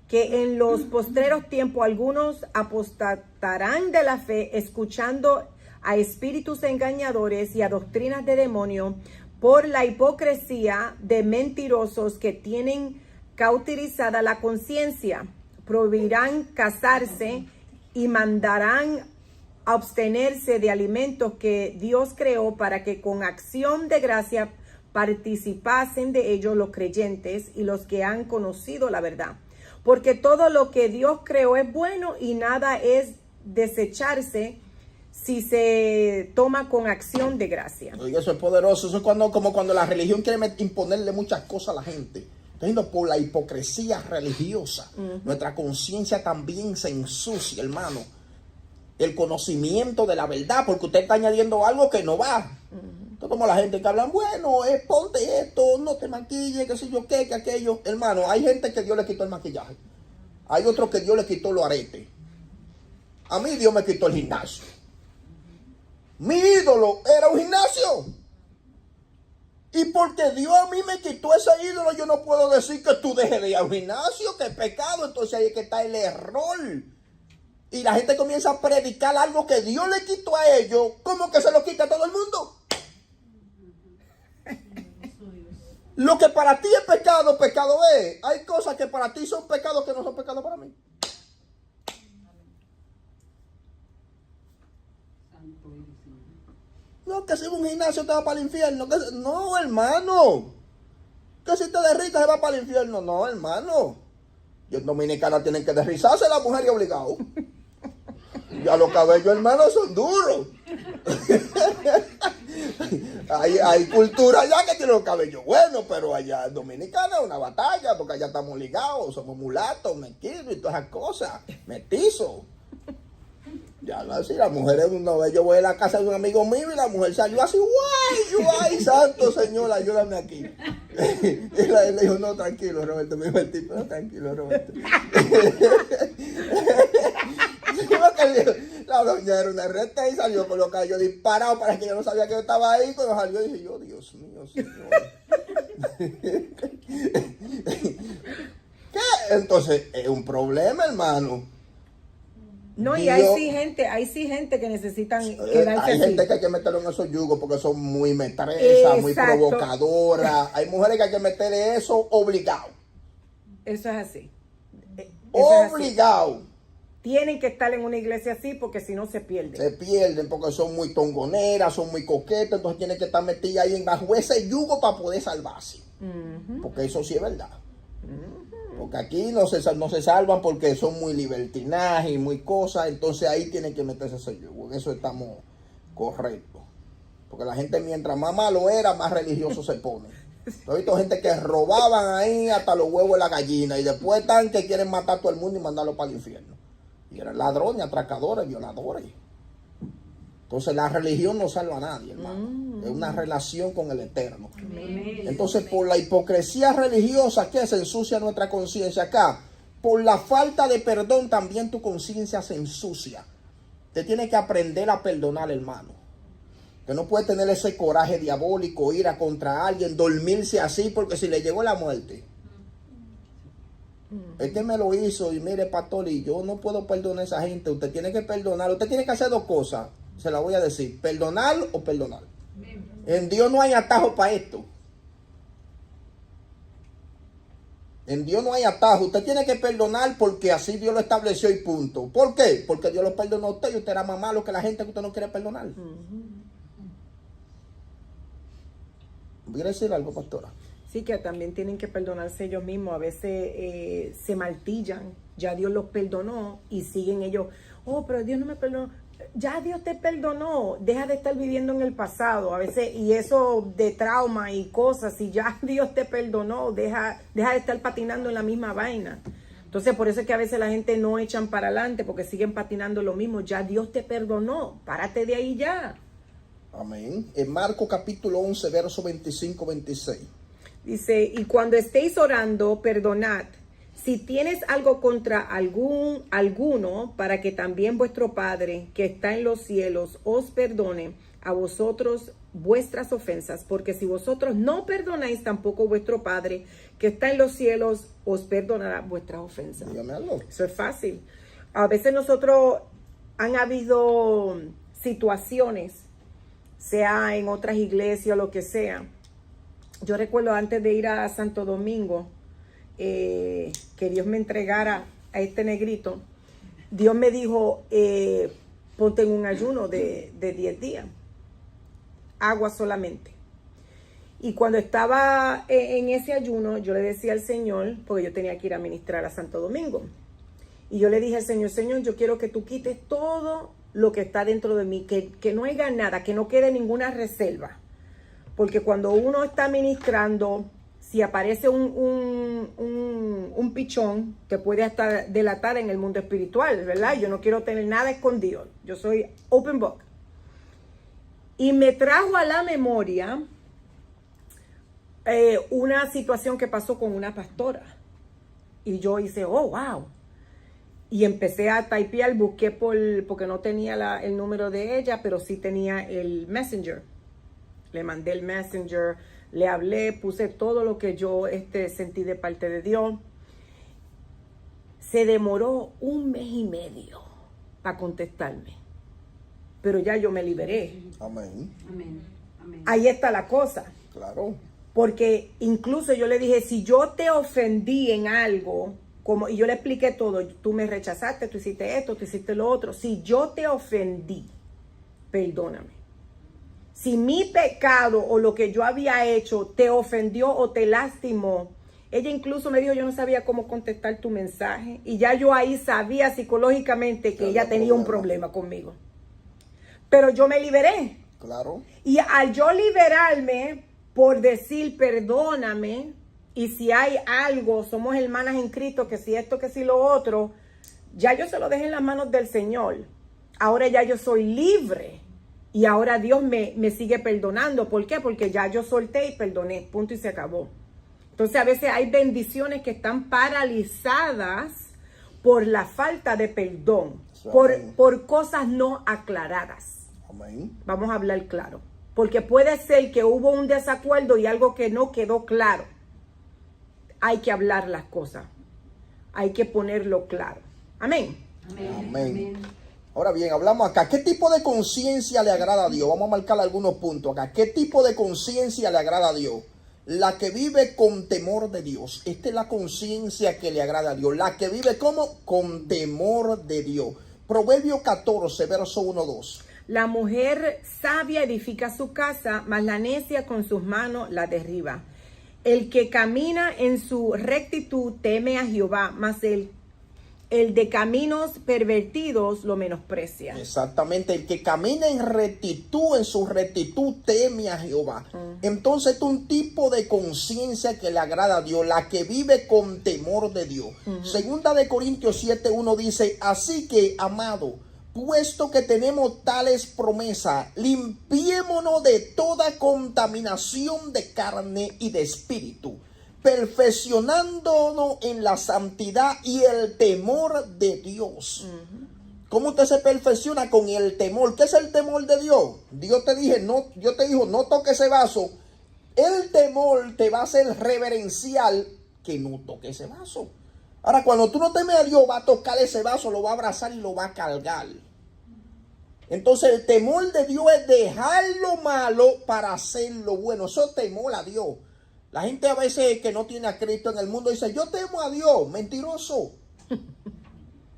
que en los postreros tiempos algunos apostatarán de la fe, escuchando a espíritus engañadores y a doctrinas de demonios, por la hipocresía de mentirosos que tienen cauterizada la conciencia. Prohibirán casarse y mandarán abstenerse de alimentos que Dios creó, para que con acción de gracia participasen de ellos los creyentes y los que han conocido la verdad. Porque todo lo que Dios creó es bueno y nada es desecharse si se toma con acción de gracia. Oiga, eso es poderoso. Eso es como cuando la religión quiere imponerle muchas cosas a la gente. Entonces, por la hipocresía religiosa, nuestra conciencia también se ensucia, hermano. El conocimiento de la verdad, porque usted está añadiendo algo que no va. Entonces, como la gente que hablan, bueno, ponte esto, no te maquilles, qué sé yo qué, que aquello. Hermano, hay gente que Dios le quitó el maquillaje. Hay otros que Dios le quitó los aretes. A mí Dios me quitó el gimnasio. Mi ídolo era un gimnasio. Y porque Dios a mí me quitó ese ídolo, yo no puedo decir que tú dejes de ir al gimnasio, que es pecado. Entonces ahí es que está el error. Y la gente comienza a predicar algo que Dios le quitó a ellos, como que se lo quita a todo el mundo. Lo que para ti es pecado, pecado es. Hay cosas que para ti son pecados que no son pecados para mí. No, que si un gimnasio te va para el infierno. No, hermano. Que si te derritas se va para el infierno. No, hermano. Y en Dominicana tienen que derrizarse la mujer y obligado. Ya los cabellos, hermano, son duros. hay cultura allá que tiene los cabellos buenos, pero allá en Dominicana es una batalla, porque allá estamos ligados, somos mulatos, mezquinos y todas esas cosas, mestizos. Ya no así, la mujer es una vez, yo voy a la casa de un amigo mío y la mujer salió así, guay, santo Señor, ayúdame aquí. Y él le dijo, no, tranquilo, Roberto, me dijo el tipo, no, tranquilo, Roberto. La doña era una reta y salió con los cabellos disparados, para que yo no sabía que yo estaba ahí. Cuando salió dije yo, Dios mío, Señor. ¿Qué? Entonces, es un problema, hermano. No, y Dios, hay sí gente que necesitan quedarse hay así. gente que hay que meterlo en esos yugos porque son muy metresas, muy provocadoras. Hay mujeres que hay que meterle eso obligado. Eso es así. Obligado. Tienen que estar en una iglesia así porque si no se pierden. Se pierden porque son muy tongoneras, son muy coquetas, entonces tienen que estar metidas ahí bajo ese yugo para poder salvarse. Porque eso sí es verdad. Porque aquí no se salvan porque son muy libertinaje y muy cosas, entonces ahí tienen que meterse ese yugo. En eso estamos correctos. Porque la gente mientras más malo era, más religioso se pone. He visto gente que robaban ahí hasta los huevos de la gallina y después están que quieren matar a todo el mundo y mandarlo para el infierno. Y eran ladrones, atracadores, violadores. Entonces la religión no salva a nadie, hermano. Es una relación con el Eterno. Entonces por la hipocresía religiosa que se ensucia nuestra conciencia acá, por la falta de perdón también tu conciencia se ensucia. Te tienes que aprender a perdonar, hermano. Que no puedes tener ese coraje diabólico, ira contra alguien, dormirse así porque si le llegó la muerte. Es que me lo hizo y mire, pastor, y yo no puedo perdonar a esa gente. Usted tiene que perdonar. Usted tiene que hacer dos cosas. Se la voy a decir. Perdonar o perdonar. En Dios no hay atajo para esto. En Dios no hay atajo. Usted tiene que perdonar porque así Dios lo estableció y punto. ¿Por qué? Porque Dios lo perdonó a usted y usted era más malo que la gente que usted no quiere perdonar. ¿Voy a decir algo, pastora? Sí, que también tienen que perdonarse ellos mismos. A veces se martillan. Ya Dios los perdonó y siguen ellos. Oh, pero Dios no me perdonó. Ya Dios te perdonó. Deja de estar viviendo en el pasado. A veces, y eso de trauma y cosas. Si ya Dios te perdonó, deja de estar patinando en la misma vaina. Entonces, por eso es que a veces la gente no echan para adelante porque siguen patinando lo mismo. Ya Dios te perdonó. Párate de ahí ya. Amén. En Marcos capítulo 11, verso 25-26. Dice, y cuando estéis orando, perdonad. Si tienes algo contra alguno, para que también vuestro Padre, que está en los cielos, os perdone a vosotros vuestras ofensas. Porque si vosotros no perdonáis, tampoco vuestro Padre, que está en los cielos, os perdonará vuestras ofensas. Dígame algo. Eso es fácil. A veces nosotros han habido situaciones, sea en otras iglesias o lo que sea. Yo recuerdo antes de ir a Santo Domingo, que Dios me entregara a este negrito, Dios me dijo, ponte en un ayuno de 10 días, agua solamente. Y cuando estaba en ese ayuno, yo le decía al Señor, porque yo tenía que ir a ministrar a Santo Domingo, y yo le dije al Señor, Señor, yo quiero que tú quites todo lo que está dentro de mí, que no haya nada, que no quede ninguna reserva. Porque cuando uno está ministrando, si aparece un pichón, te puede hasta delatar en el mundo espiritual, ¿verdad? Yo no quiero tener nada escondido. Yo soy open book. Y me trajo a la memoria una situación que pasó con una pastora. Y yo hice, oh, wow. Y empecé a typear, busqué porque no tenía el número de ella, pero sí tenía el Messenger. Le mandé el Messenger, le hablé, puse todo lo que yo sentí de parte de Dios. Se demoró 1 mes y medio para contestarme. Pero ya yo me liberé. Amén. Amén. Amén. Ahí está la cosa. Claro. Porque incluso yo le dije, si yo te ofendí en algo, y yo le expliqué todo, tú me rechazaste, tú hiciste esto, tú hiciste lo otro. Si yo te ofendí, perdóname. Si mi pecado o lo que yo había hecho te ofendió o te lastimó, ella incluso me dijo, yo no sabía cómo contestar tu mensaje. Y ya yo ahí sabía psicológicamente que ella tenía un problema conmigo. Pero yo me liberé. Claro. Y al yo liberarme por decir perdóname, y si hay algo, somos hermanas en Cristo, que si esto, que si lo otro, ya yo se lo dejé en las manos del Señor. Ahora ya yo soy libre. Y ahora Dios me sigue perdonando. ¿Por qué? Porque ya yo solté y perdoné. Punto y se acabó. Entonces a veces hay bendiciones que están paralizadas por la falta de perdón. Por cosas no aclaradas. Amén. Vamos a hablar claro. Porque puede ser que hubo un desacuerdo y algo que no quedó claro. Hay que hablar las cosas. Hay que ponerlo claro. Amén. Amén. Amén. Ahora bien, hablamos acá. ¿Qué tipo de conciencia le agrada a Dios? Vamos a marcar algunos puntos acá. ¿Qué tipo de conciencia le agrada a Dios? La que vive con temor de Dios. Esta es la conciencia que le agrada a Dios. La que vive como con temor de Dios. Proverbio 14, verso 1-2. La mujer sabia edifica su casa, mas la necia con sus manos la derriba. El que camina en su rectitud teme a Jehová, mas el de caminos pervertidos lo menosprecia. Exactamente, el que camina en rectitud, en su rectitud, teme a Jehová. Entonces, es un tipo de conciencia que le agrada a Dios, la que vive con temor de Dios. Segunda de Corintios 7:1 dice, así que, amado, puesto que tenemos tales promesas, limpiémonos de toda contaminación de carne y de espíritu, perfeccionándonos en la santidad y el temor de Dios. ¿Cómo usted se perfecciona? Con el temor. ¿Qué es el temor de Dios? Dios te dijo, no toques ese vaso. El temor te va a hacer reverencial que no toque ese vaso. Ahora, cuando tú no temes a Dios, va a tocar ese vaso, lo va a abrazar y lo va a cargar. Entonces, el temor de Dios es dejar lo malo para hacer lo bueno. Eso es temor a Dios. La gente a veces que no tiene a Cristo en el mundo dice, yo temo a Dios, mentiroso.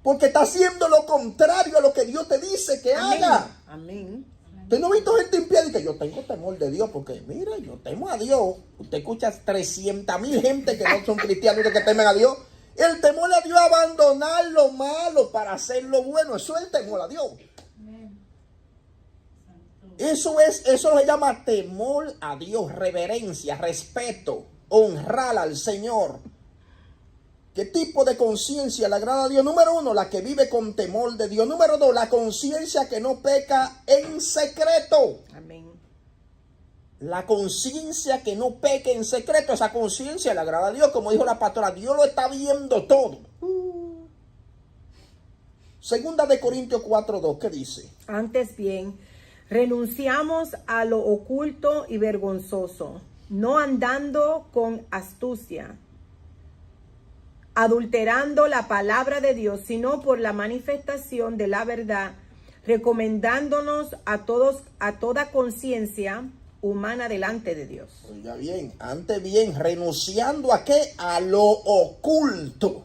Porque está haciendo lo contrario a lo que Dios te dice que Amén. haga. Amén. Usted no ha visto gente en pie y que yo tengo temor de Dios, porque mira, yo temo a Dios. Usted escucha 300,000 gente que no son cristianos y que temen a Dios. El temor a Dios es abandonar lo malo para hacer lo bueno. Eso es el temor a Dios. Eso se llama temor a Dios, reverencia, respeto, honrar al Señor. ¿Qué tipo de conciencia le agrada a Dios? Número 1, la que vive con temor de Dios. Número 2, la conciencia que no peca en secreto. Amén. La conciencia que no peca en secreto, esa conciencia le agrada a Dios. Como dijo la pastora, Dios lo está viendo todo. Segunda de Corintios 4:2, ¿qué dice? Antes bien, renunciamos a lo oculto y vergonzoso, no andando con astucia, adulterando la palabra de Dios, sino por la manifestación de la verdad, recomendándonos a todos, a toda conciencia humana delante de Dios. Oiga bien, antes bien, renunciando a qué? A lo oculto.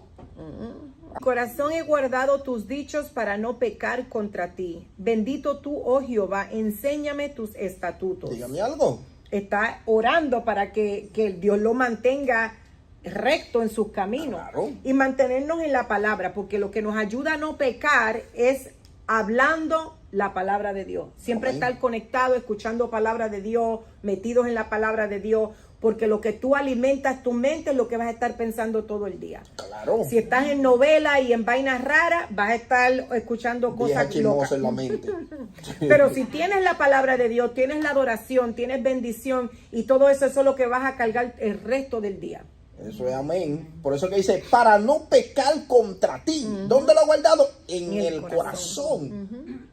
Mi corazón he guardado tus dichos para no pecar contra ti. Bendito tú, oh Jehová, enséñame tus estatutos. Dígame algo. Está orando para que Dios lo mantenga recto en sus caminos. Claro. Y mantenernos en la palabra, porque lo que nos ayuda a no pecar es hablando la palabra de Dios. Siempre Amén. estar conectado, escuchando palabra de Dios, metidos en la palabra de Dios, porque lo que tú alimentas tu mente es lo que vas a estar pensando todo el día. Claro. Si estás en novela y en vainas raras, vas a estar escuchando Vieja cosas chismosa locas. en la mente. Pero si tienes la palabra de Dios, tienes la adoración, tienes bendición y todo eso, eso es lo que vas a cargar el resto del día. Eso es amén. Por eso que dice, para no pecar contra ti. ¿Dónde lo ha guardado? En el corazón.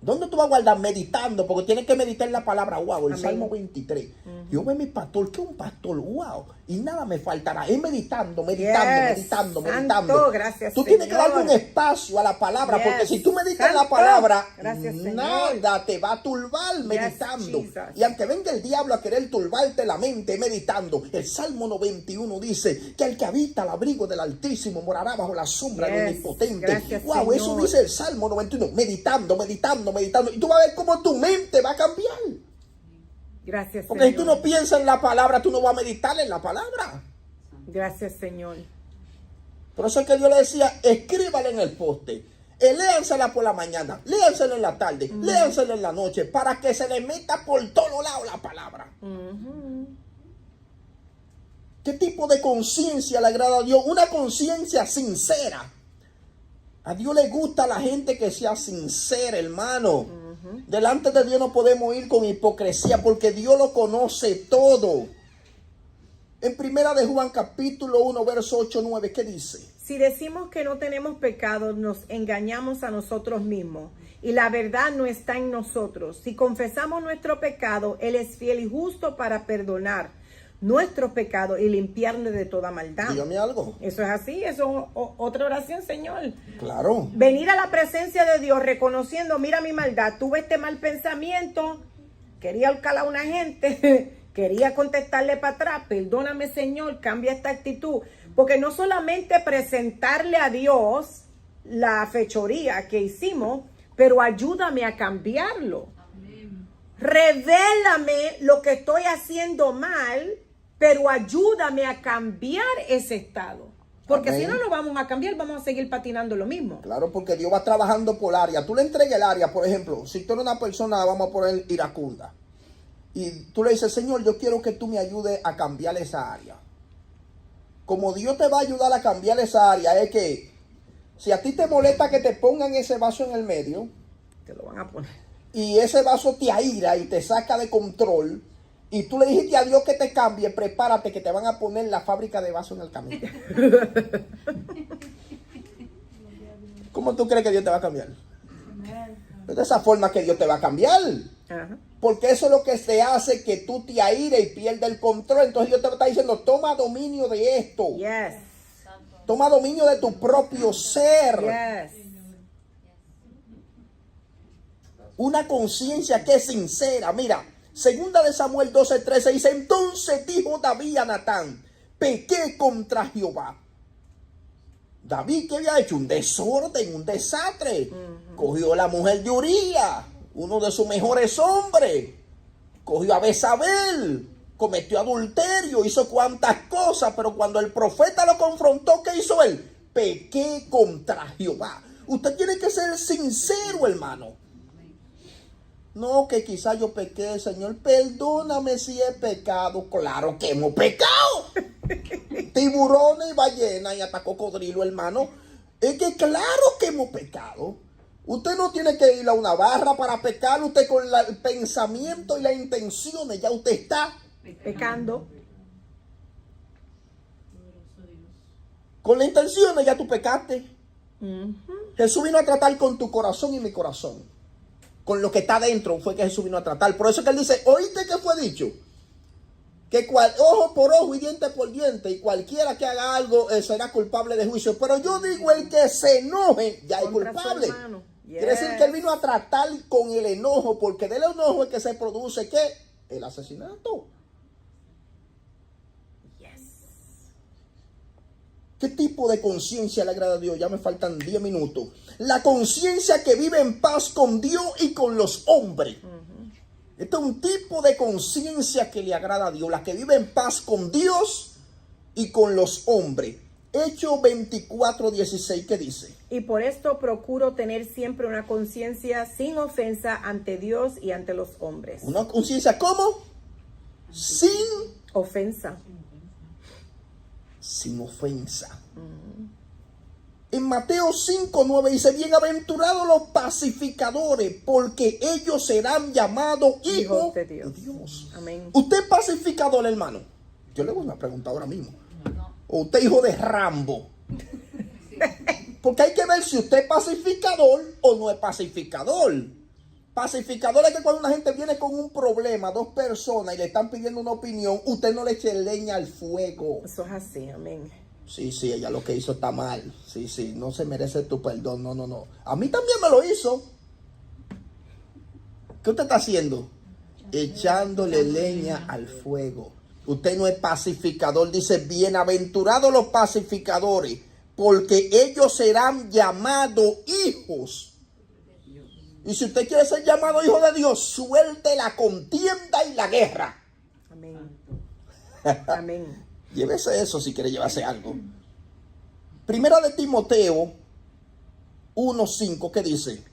¿Dónde tú vas a guardar? Meditando, porque tienes que meditar la palabra. Wow, el Amén. Salmo 23. Yo veo mi pastor, que es un pastor, wow. Y nada me faltará. Es meditando. Yes. Meditando. Santo, gracias, Tú tienes que Señor. darle un espacio a la palabra, Yes. porque si tú meditas la Santo. palabra, Gracias, Señor. nada te va a turbar meditando. Jesus. Y aunque venga el diablo a querer turbarte la mente meditando, el Salmo 91 dice que el que habita al abrigo del Altísimo morará bajo la sombra del Yes. Omnipotente. Gracias, Wow, eso Señor. dice el Salmo 91. Meditando. Y tú vas a ver cómo tu mente va a cambiar. Gracias, Porque si Señor. tú no piensas en la palabra, tú no vas a meditar en la palabra. Gracias, Señor. Por eso es que Dios le decía, escríbala en el poste. Léansela por la mañana, léansela en la tarde, léansela en la noche, para que se le meta por todos lados la palabra. ¿Qué tipo de conciencia le agrada a Dios? Una conciencia sincera. A Dios le gusta la gente que sea sincera, hermano. Delante de Dios no podemos ir con hipocresía, porque Dios lo conoce todo. En primera de Juan capítulo 1, verso 8-9, ¿qué dice? Si decimos que no tenemos pecado, nos engañamos a nosotros mismos y la verdad no está en nosotros. Si confesamos nuestro pecado, Él es fiel y justo para perdonar nuestros pecados y limpiarnos de toda maldad. Dígame algo. Eso es así, eso es otra oración, Señor. Claro. Venir a la presencia de Dios reconociendo, mira mi maldad, tuve este mal pensamiento, quería ahorcar a una gente, quería contestarle para atrás, perdóname Señor, cambia esta actitud. Porque no solamente presentarle a Dios la fechoría que hicimos, pero ayúdame a cambiarlo. Revélame lo que estoy haciendo mal, pero ayúdame a cambiar ese estado. Porque Amén. si no lo vamos a cambiar, vamos a seguir patinando lo mismo. Claro, porque Dios va trabajando por área. Tú le entregas el área, por ejemplo, si tú eres una persona, vamos a poner iracunda, y tú le dices, Señor, yo quiero que tú me ayudes a cambiar esa área. Como Dios te va a ayudar a cambiar esa área, es que si a ti te molesta que te pongan ese vaso en el medio, Te lo van a poner. y ese vaso te aira y te saca de control, y tú le dijiste a Dios que te cambie, prepárate que te van a poner la fábrica de vasos en el camino. ¿Cómo tú crees que Dios te va a cambiar? Es de esa forma que Dios te va a cambiar. Ajá. Porque eso es lo que se hace, que tú te aires y pierdas el control. Entonces Dios te está diciendo, toma dominio de esto. Yes. Toma dominio de tu propio ser. Yes. Una conciencia que es sincera. Mira, Segunda de Samuel 12:13 dice, entonces dijo David a Natán, pequé contra Jehová. David, ¿qué había hecho? Un desorden, un desastre. Cogió a la mujer de Uría, uno de sus mejores hombres. Cogió a Bezabel, cometió adulterio, hizo cuantas cosas, pero cuando el profeta lo confrontó, ¿qué hizo él? Pequé contra Jehová. Usted tiene que ser sincero, hermano. No, que quizás yo pequé, Señor, perdóname si he pecado. Claro que hemos pecado. Tiburones y ballenas y hasta cocodrilo, hermano. Es que claro que hemos pecado. Usted no tiene que ir a una barra para pecar. Usted con el pensamiento y las intenciones ya usted está Pecando. con las intenciones, ya tú pecaste. Jesús vino a tratar con tu corazón y mi corazón. Con lo que está dentro fue que Jesús vino a tratar. Por eso es que él dice, ¿oíste qué fue dicho? Que ojo por ojo y diente por diente, y cualquiera que haga algo será culpable de juicio. Pero yo digo, el que se enoje ya es culpable. Quiere decir que él vino a tratar con el enojo, porque del enojo es que se produce, ¿qué? El asesinato. ¿Qué tipo de conciencia le agrada a Dios? Ya me faltan 10 minutos. La conciencia que vive en paz con Dios y con los hombres. Este es un tipo de conciencia que le agrada a Dios. La que vive en paz con Dios y con los hombres. Hechos 24:16, ¿qué dice? Y por esto procuro tener siempre una conciencia sin ofensa ante Dios y ante los hombres. ¿Una conciencia cómo? Sin ofensa. Sin ofensa. En Mateo 5:9 dice, bienaventurados los pacificadores, porque ellos serán llamados hijos de Dios. Amén. ¿Usted es pacificador, hermano? Yo le voy a una pregunta ahora mismo. ¿O usted es hijo de Rambo? Porque hay que ver si usted es pacificador o no es pacificador. Pacificador es que cuando una gente viene con un problema, dos personas, y le están pidiendo una opinión, usted no le eche leña al fuego. Eso es así, amén. Sí, ella lo que hizo está mal. Sí, no se merece tu perdón. No. A mí también me lo hizo. ¿Qué usted está haciendo? Echándole leña al fuego. Usted no es pacificador. Dice, bienaventurados los pacificadores, porque ellos serán llamados hijos. Y si usted quiere ser llamado hijo de Dios, suelte la contienda y la guerra. Amén. Amén. Llévese eso si quiere llevarse algo. Primera de Timoteo 1:5, ¿qué dice?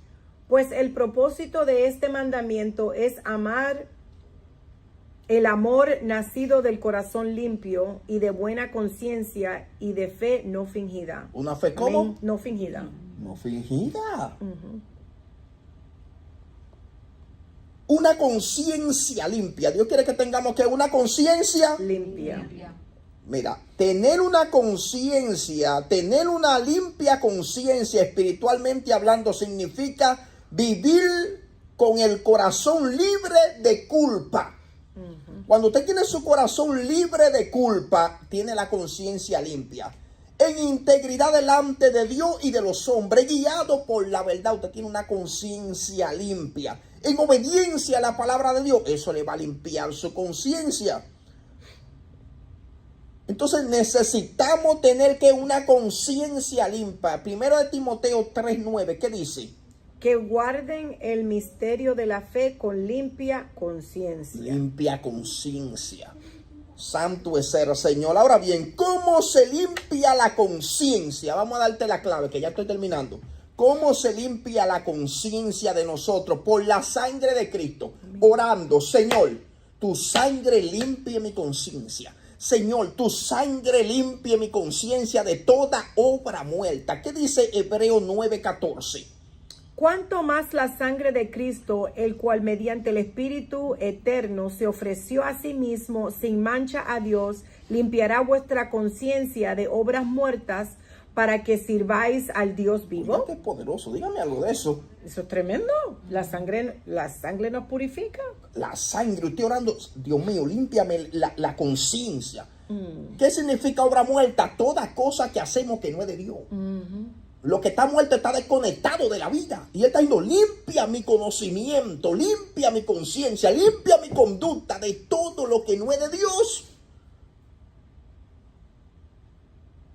Pues el propósito de este mandamiento es amar el amor nacido del corazón limpio y de buena conciencia y de fe no fingida. ¿Una fe cómo? Amén. No fingida. No fingida. Una conciencia limpia. Dios quiere que tengamos que una conciencia limpia. Mira, tener una conciencia, tener una limpia conciencia espiritualmente hablando significa vivir con el corazón libre de culpa. Cuando usted tiene su corazón libre de culpa, tiene la conciencia limpia. En integridad delante de Dios y de los hombres, guiado por la verdad, usted tiene una conciencia limpia. En obediencia a la palabra de Dios, eso le va a limpiar su conciencia. Entonces necesitamos tener que una conciencia limpia. Primero de Timoteo 3:9, ¿qué dice? Que guarden el misterio de la fe con limpia conciencia. Limpia conciencia. Santo es el Señor. Ahora bien, ¿cómo se limpia la conciencia? Vamos a darte la clave, que ya estoy terminando. ¿Cómo se limpia la conciencia de nosotros? Por la sangre de Cristo. Orando, Señor, tu sangre limpie mi conciencia. Señor, tu sangre limpie mi conciencia de toda obra muerta. ¿Qué dice Hebreos 9:14? Cuanto más la sangre de Cristo, el cual mediante el Espíritu eterno se ofreció a sí mismo sin mancha a Dios, limpiará vuestra conciencia de obras muertas para que sirváis al Dios vivo. Oiga, qué poderoso, dígame algo de eso. Eso es tremendo. La sangre nos purifica. La sangre, usted orando, Dios mío, límpiame la conciencia. ¿Qué significa obra muerta? Toda cosa que hacemos que no es de Dios. Lo que está muerto está desconectado de la vida. Y él está diciendo, limpia mi conocimiento, limpia mi conciencia, limpia mi conducta de todo lo que no es de Dios.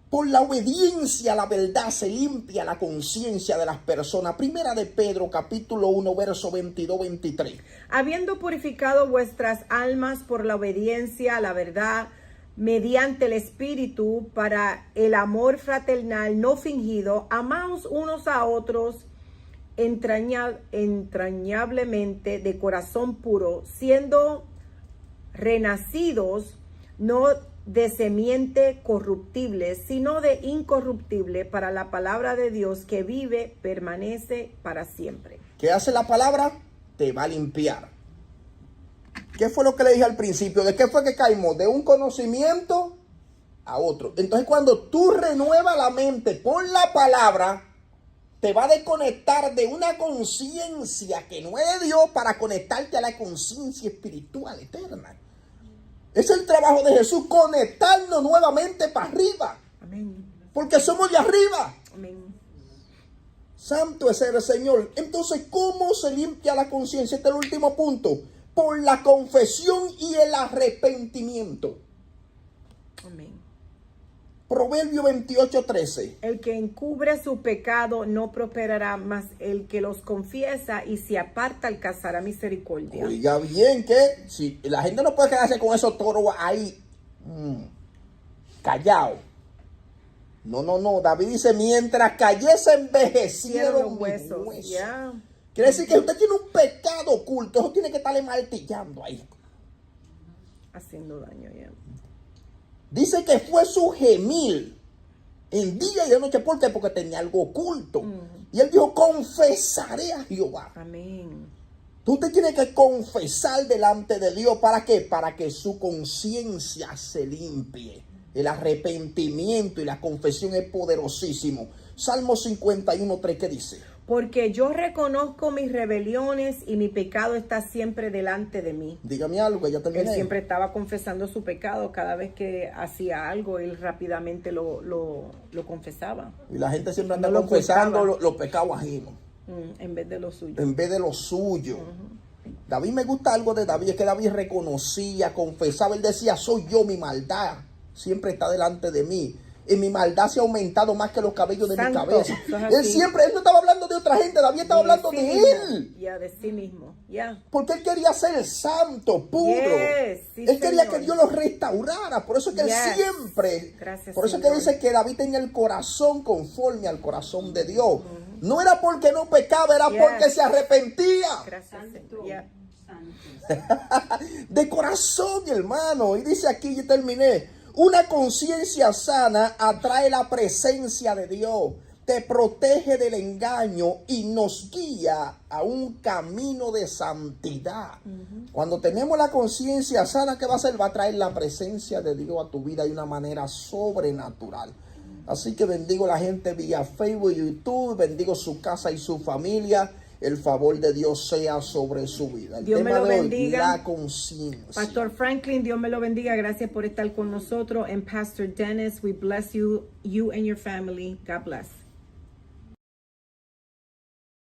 Por la obediencia a la verdad se limpia la conciencia de las personas. Primera de Pedro, capítulo 1, verso 22-23. Habiendo purificado vuestras almas por la obediencia a la verdad, mediante el Espíritu, para el amor fraternal no fingido, amaos unos a otros entrañablemente de corazón puro, siendo renacidos no de semiente corruptible, sino de incorruptible, para la palabra de Dios que vive, permanece para siempre. ¿Qué hace la palabra? Te va a limpiar. ¿Qué fue lo que le dije al principio? ¿De qué fue que caímos? De un conocimiento a otro. Entonces, cuando tú renuevas la mente por la palabra, te va a desconectar de una conciencia que no es de Dios para conectarte a la conciencia espiritual eterna. Es el trabajo de Jesús, conectarnos nuevamente para arriba. Amén. Porque somos de arriba. Amén. Santo es el Señor. Entonces, ¿cómo se limpia la conciencia? Este es el último punto. Por la confesión y el arrepentimiento. Amén. Proverbio 28:13. El que encubre su pecado no prosperará, mas el que los confiesa y se aparta alcanzará misericordia. Oiga bien que si la gente no puede quedarse con esos toros ahí callado. No. David dice, mientras cayese envejecieron Los mis huesos. huesos. Ya. Quiere decir que usted tiene un pecado oculto. Eso tiene que estarle martillando ahí. Haciendo daño ya. Dice que fue su gemir en día y de noche. ¿Por qué? Porque tenía algo oculto. Y él dijo, confesaré a Jehová. Amén. Tú te tienes que confesar delante de Dios. ¿Para qué? Para que su conciencia se limpie. El arrepentimiento y la confesión es poderosísimo. Salmo 51:3, ¿qué dice? Porque yo reconozco mis rebeliones y mi pecado está siempre delante de mí. Dígame algo, ya terminé. Él siempre estaba confesando su pecado. Cada vez que hacía algo, él rápidamente lo confesaba. Y la gente siempre anda No lo confesando ocultaba. los pecados ajenos. En vez de lo suyo. En vez de lo suyo. David, me gusta algo de David, es que David reconocía, confesaba, él decía, soy yo, mi maldad siempre está delante de mí. Y mi maldad se ha aumentado más que los cabellos de Santo, mi cabeza. eso es Él así. siempre, él no estaba hablando de otra gente, David estaba hablando sí de mismo. él. Ya, de sí mismo. Ya. Porque él quería ser santo, puro. Yes, sí, él quería Señor. que Dios lo restaurara. Por eso es que él Yes. siempre. Gracias, por eso es que Señor. dice que David tenía el corazón conforme al corazón de Dios. No era porque no pecaba, era Yes. porque se arrepentía. Gracias, Señor. Santo. Ya. Santo. De corazón, hermano. Y dice aquí, yo terminé. Una conciencia sana atrae la presencia de Dios, te protege del engaño y nos guía a un camino de santidad. Cuando tenemos la conciencia sana, ¿qué va a hacer? Va a traer la presencia de Dios a tu vida de una manera sobrenatural. Así que bendigo a la gente vía Facebook y YouTube, bendigo su casa y su familia. El favor de Dios sea sobre su vida. El Dios me tema lo de hoy, bendiga. la conciencia. Pastor Franklin, Dios me lo bendiga. Gracias por estar con nosotros. And Pastor Dennis, we bless you and your family. God bless.